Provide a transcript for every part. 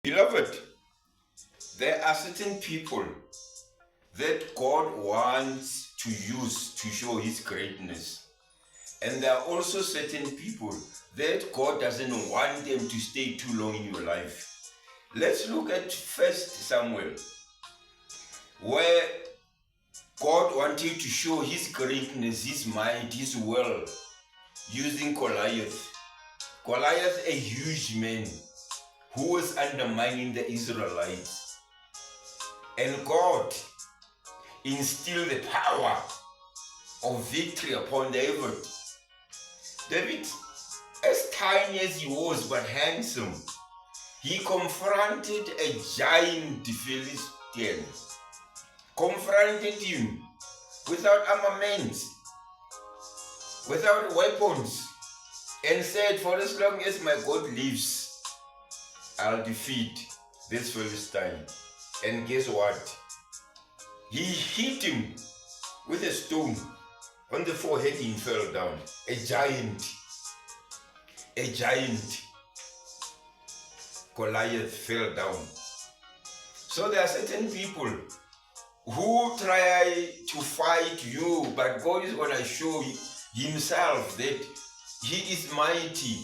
Beloved, there are certain people that God wants to use to show His greatness. And there are also certain people that God doesn't want them to stay too long in your life. Let's look at 1 Samuel, where God wanted to show His greatness, His might, His will, using Goliath. Goliath, a huge man who was undermining the Israelites. And God instilled the power of victory upon David. David, as tiny as he was, but handsome, he confronted a giant Philistine, confronted him without armaments, without weapons, and said, for as long as my God lives, I'll defeat this Philistine. And guess what? He hit him with a stone on the forehead. He fell down. A giant. Goliath fell down. So there are certain people who try to fight you, but God is going to show Himself that He is mighty.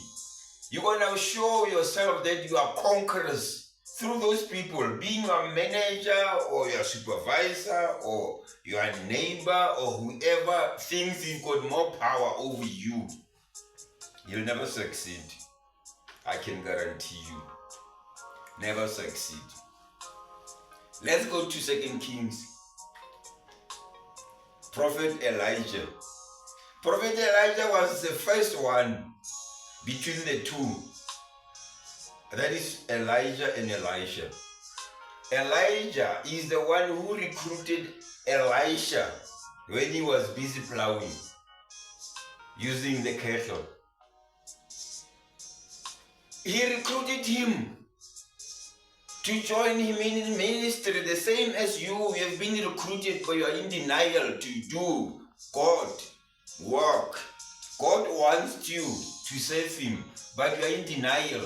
You're going to show yourself that you are conquerors through those people, being your manager or your supervisor or your neighbor or whoever thinks he's got more power over you. You'll never succeed. I can guarantee you. Never succeed. Let's go to 2 Kings. Prophet Elijah. Prophet Elijah was the first one between the two. That is Elijah and Elisha. Elijah is the one who recruited Elisha when he was busy plowing, using the cattle. He recruited him to join him in ministry, the same as you have been recruited, but you are in denial to do God work. God wants you to serve Him, but you are in denial.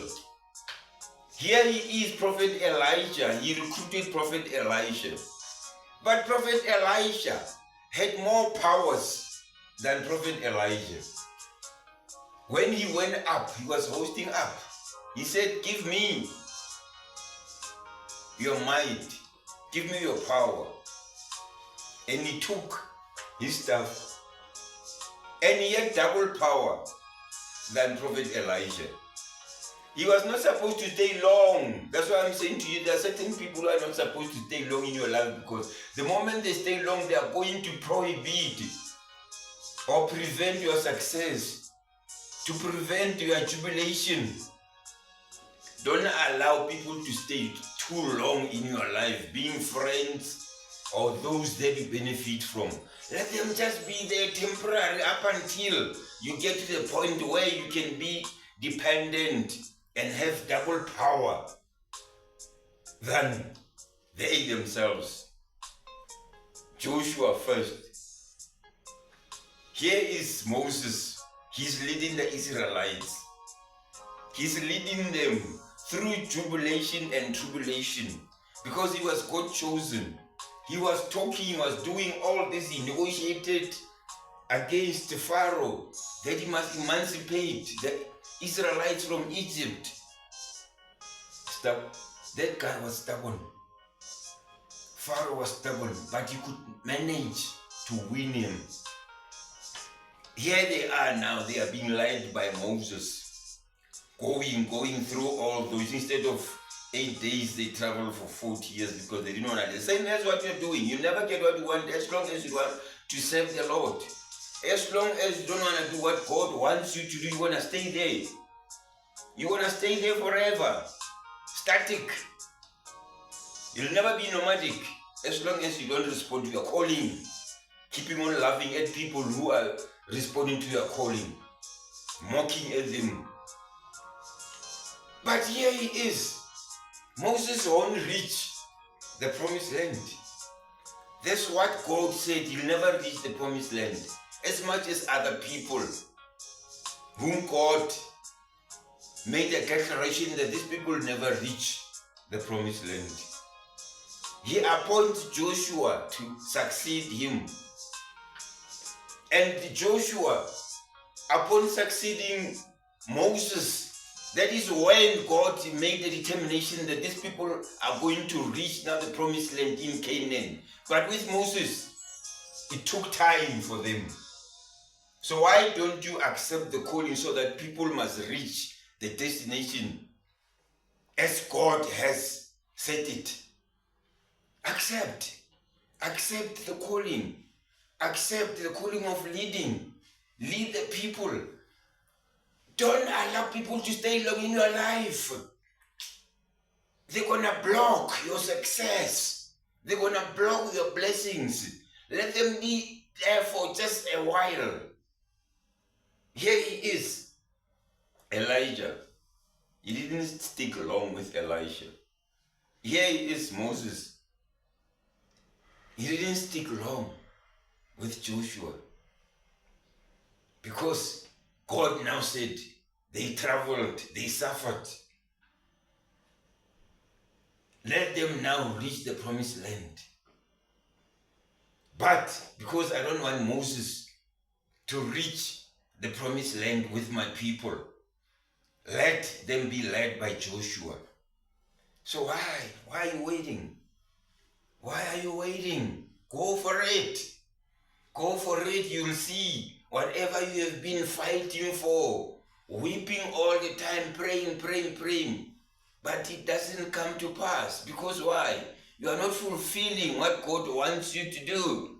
Here he is, Prophet Elijah. He recruited Prophet Elisha. But Prophet Elisha had more powers than Prophet Elijah. When he went up, he was hosting up. He said, give me your might. Give me your power. And he took his stuff. And he had double power than Prophet Elijah. He was not supposed to stay long. That's why I'm saying to you, there are certain people who are not supposed to stay long in your life, because the moment they stay long, they are going to prohibit or prevent your success, to prevent your jubilation. Don't allow people to stay too long in your life, being friends or those that you benefit from. Let them just be there temporary up until you get to the point where you can be dependent and have double power than they themselves. Joshua first. Here is Moses. He's leading the Israelites. He's leading them through jubilation and tribulation, because he was God chosen. He was talking, he was doing all this. He negotiated against Pharaoh that he must emancipate the Israelites from Egypt. That guy was stubborn. Pharaoh was stubborn, but he could manage to win him. Here they are now, they are being led by Moses, going through all those. Instead of 8 days, they travel for 40 years because they didn't want to. The same as what you're doing. You never get what you want as long as you want to serve the Lord. As long as you don't want to do what God wants you to do, you want to stay there. You want to stay there forever. Static. You'll never be nomadic as long as you don't respond to your calling. Keeping on laughing at people who are responding to your calling. Mocking at them. But here he is. Moses won't reach the promised land. That's what God said. He'll never reach the promised land. As much as other people whom God made a declaration that these people never reach the promised land. He appoints Joshua to succeed him. And Joshua, upon succeeding Moses, that is when God made the determination that these people are going to reach now the promised land in Canaan. But with Moses, it took time for them. So why don't you accept the calling so that people must reach the destination as God has set it? Accept the calling. Accept the calling of leading. Lead the people. Don't allow people to stay long in your life. They're gonna block your success. They're gonna block your blessings. Let them be there for just a while. Here he is, Elijah. He didn't stick long with Elisha. Here he is, Moses. He didn't stick long with Joshua. Because God now said, they traveled, they suffered. Let them now reach the promised land. But because I don't want Moses to reach the promised land with my people, let them be led by Joshua. So why? Why are you waiting? Why are you waiting? Go for it. Go for it. You'll see whatever you have been fighting for, weeping all the time, praying. But it doesn't come to pass. Because why? You are not fulfilling what God wants you to do.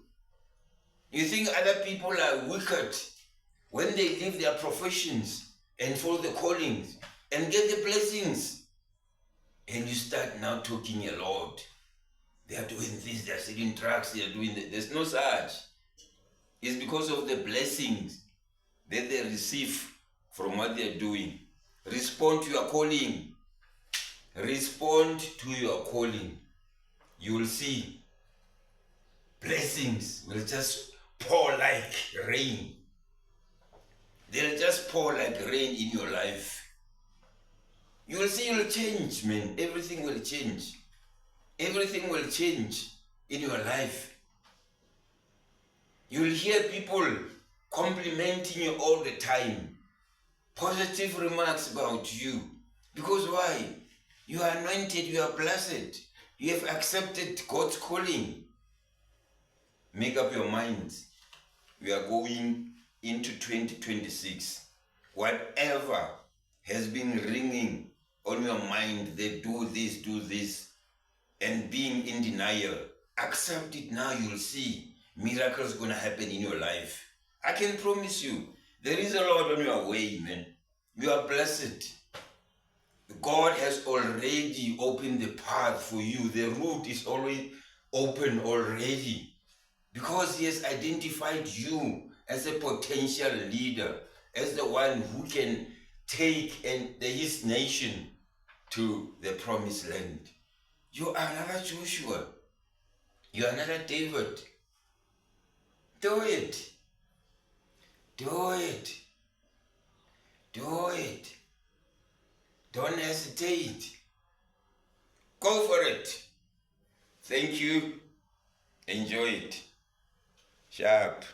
You think other people are wicked when they leave their professions and follow the callings and get the blessings. And you start now talking a lot. They are doing this, they are selling drugs, they are doing that. There's no such. It's because of the blessings that they receive from what they are doing. Respond to your calling. Respond to your calling. You will see blessings will just pour like rain. They'll just pour like rain in your life. You will see you'll change, man. Everything will change. Everything will change in your life. You'll hear people complimenting you all the time. Positive remarks about you. Because why? You are anointed, you are blessed. You have accepted God's calling. Make up your mind. We are going into 2026. Whatever has been ringing on your mind, they do this, and being in denial, accept it now. You'll see miracles gonna happen in your life. I can promise you, there is a lot on your way, man. You are blessed. God has already opened the path for you. The route is already open already. Because he has identified you as a potential leader, as the one who can take his nation to the promised land. You are another Joshua. You are another David. Do it. Do it. Do it. Don't hesitate. Go for it. Thank you. Enjoy it. Sharp.